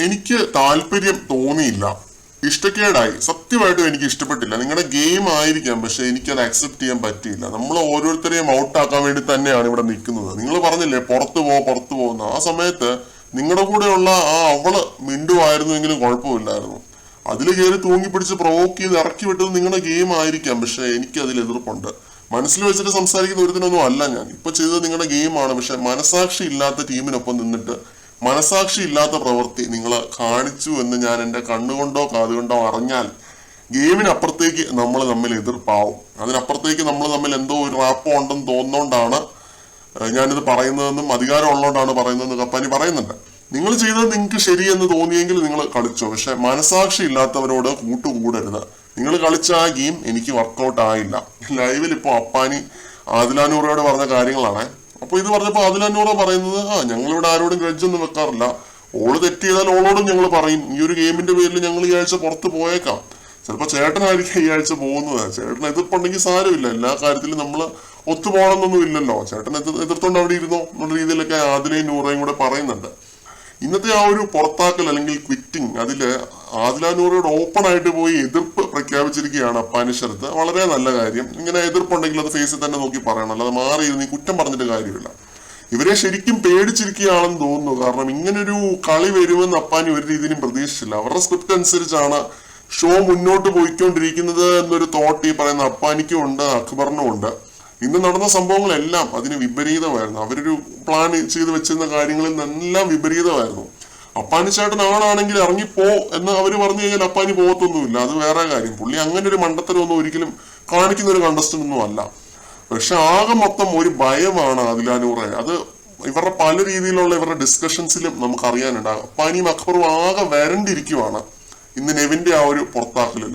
എനിക്ക് താല്പര്യം തോന്നിയില്ല, ഇഷ്ടക്കേടായി. സത്യമായിട്ടും എനിക്ക് ഇഷ്ടപ്പെട്ടില്ല. നിങ്ങളുടെ ഗെയിം ആയിരിക്കാം, പക്ഷെ എനിക്കത് അക്സെപ്റ്റ് ചെയ്യാൻ പറ്റിയില്ല. നമ്മൾ ഓരോരുത്തരെയും ഔട്ടാക്കാൻ വേണ്ടി തന്നെയാണ് ഇവിടെ നിൽക്കുന്നത്. നിങ്ങൾ പറഞ്ഞില്ലേ പുറത്തു പോകുന്ന, ആ സമയത്ത് നിങ്ങളുടെ കൂടെയുള്ള അവള് മിണ്ടുവായിരുന്നുവെങ്കിലും കുഴപ്പമില്ലായിരുന്നു. അതിൽ കയറി തൂങ്ങിപ്പിടിച്ച് പ്രൊവോക്ക് ചെയ്ത് ഇറക്കി വിട്ടത് നിങ്ങളുടെ ഗെയിം ആയിരിക്കാം, പക്ഷെ എനിക്ക് അതിൽ എതിർപ്പുണ്ട്. മനസ്സിൽ വെച്ചിട്ട് സംസാരിക്കുന്ന ഒരുത്തിനൊന്നും അല്ല ഞാൻ. ഇപ്പൊ ചെയ്തത് നിങ്ങളുടെ ഗെയിമാണ്, പക്ഷെ മനസാക്ഷി ഇല്ലാത്ത ടീമിനൊപ്പം നിന്നിട്ട് മനസാക്ഷി ഇല്ലാത്ത പ്രവൃത്തി നിങ്ങൾ കാണിച്ചു എന്ന് ഞാൻ എൻ്റെ കണ്ണുകൊണ്ടോ കാതുകൊണ്ടോ അറിഞ്ഞാൽ ഗെയിമിനപ്പുറത്തേക്ക് നമ്മൾ തമ്മിൽ എതിർപ്പാവും. അതിനപ്പുറത്തേക്ക് നമ്മൾ തമ്മിൽ എന്തോ ഒരു റാപ്പോ ഉണ്ടെന്ന് തോന്നുന്നോണ്ടാണ് ഞാനിത് പറയുന്നതെന്നും അധികാരം ഉള്ളതുകൊണ്ടാണ് പറയുന്നതെന്ന് കപ്പാനി പറയുന്നുണ്ട്. നിങ്ങൾ ചെയ്തത് നിങ്ങൾക്ക് ശരിയെന്ന് തോന്നിയെങ്കിൽ നിങ്ങൾ കളിച്ചോ, പക്ഷെ മനസാക്ഷി ഇല്ലാത്തവരോട് കൂട്ടുകൂടരുത്. നിങ്ങൾ കളിച്ച ആ ഗെയിം എനിക്ക് വർക്കൗട്ട് ആയില്ല. ലൈവിൽ ഇപ്പോൾ അപ്പാനി ആദിലാനൂറയോട് പറഞ്ഞ കാര്യങ്ങളാണ്. അപ്പൊ ഇത് പറഞ്ഞപ്പോ ആദിലാനൂറ പറയുന്നത് ഞങ്ങളിവിടെ ആരോടും ഗ്രഡ്ജൊന്നും വെക്കാറില്ല, ഓള് തെറ്റ് ചെയ്താൽ ഓളോടും ഞങ്ങൾ പറയും. ഈ ഒരു ഗെയിമിന്റെ പേരിൽ ഞങ്ങൾ ഈ ആഴ്ച പുറത്ത് പോയേക്കാം. ചിലപ്പോ ചേട്ടനായിരിക്കും ഈ ആഴ്ച പോകുന്നത്. ചേട്ടൻ എതിർപ്പുണ്ടെങ്കിൽ സാരമില്ല, എല്ലാ കാര്യത്തിലും നമ്മൾ ഒത്തുപോകണമെന്നൊന്നും ഇല്ലല്ലോ. ചേട്ടൻ എതിർത്തോണ്ട് അവിടെ ഇരുന്നോ എന്നുള്ള രീതിയിലൊക്കെ ആദിലയും നൂറയും കൂടെ പറയുന്നുണ്ട്. ഇന്നത്തെ ആ ഒരു പുറത്താക്കൽ അല്ലെങ്കിൽ ക്വിറ്റിംഗ്, അതില് ആദിലാനൂറയോട് ഓപ്പൺ ആയിട്ട് പോയി എതിർപ്പ് പ്രഖ്യാപിച്ചിരിക്കുകയാണ് അപ്പാനി ശരത്ത്. വളരെ നല്ല കാര്യം. ഇങ്ങനെ എതിർപ്പുണ്ടെങ്കിൽ അത് ഫേസിൽ തന്നെ നോക്കി പറയണം, അല്ലാതെ മാറിയിരുന്ന് കുറ്റം പറഞ്ഞിട്ട് കാര്യമില്ല. ഇവരെ ശരിക്കും പേടിച്ചിരിക്കുകയാണെന്ന് തോന്നുന്നു. കാരണം ഇങ്ങനൊരു കളി വരുമെന്ന് അപ്പാനി ഒരു രീതിയിലും പ്രതീക്ഷിച്ചില്ല. അവരുടെ സ്ക്രിപ്റ്റ് അനുസരിച്ചാണ് ഷോ മുന്നോട്ട് പോയിക്കൊണ്ടിരിക്കുന്നത് എന്നൊരു തോട്ട് ഈ പറയുന്ന അപ്പാനിക്കും ഉണ്ട്, അക്ബറിനും ഉണ്ട്. ഇന്ന് നടന്ന സംഭവങ്ങളെല്ലാം അതിന് വിപരീതമായിരുന്നു. അവരൊരു പ്ലാൻ ചെയ്ത് വെച്ചിരുന്ന കാര്യങ്ങളിൽ നിന്നെല്ലാം വിപരീതമായിരുന്നു. അപ്പാനി ചേട്ടൻ ആണാണെങ്കിൽ ഇറങ്ങിപ്പോ എന്ന് അവര് പറഞ്ഞു കഴിഞ്ഞാൽ അപ്പാനി പോകത്തൊന്നുമില്ല, അത് വേറെ കാര്യം. പുള്ളി അങ്ങനെ ഒരു മണ്ടത്തരമൊന്നും ഒരിക്കലും കാണിക്കുന്ന ഒരു കണ്ടസ്റ്റന്റ് ഒന്നും അല്ല. പക്ഷെ ആകെ മൊത്തം ഒരു ഭയമാണ് ആദിലാനൂറെ. അത് ഇവരുടെ പല രീതിയിലുള്ള ഇവരുടെ ഡിസ്കഷൻസിലും നമുക്ക് അറിയാനുണ്ട്. അപ്പാനിയും അക്ബറും ആകെ വരണ്ടിരിക്കുവാണ് ഇന്ന് നെവിന്റെ ആ ഒരു പുറത്താക്കലിൽ.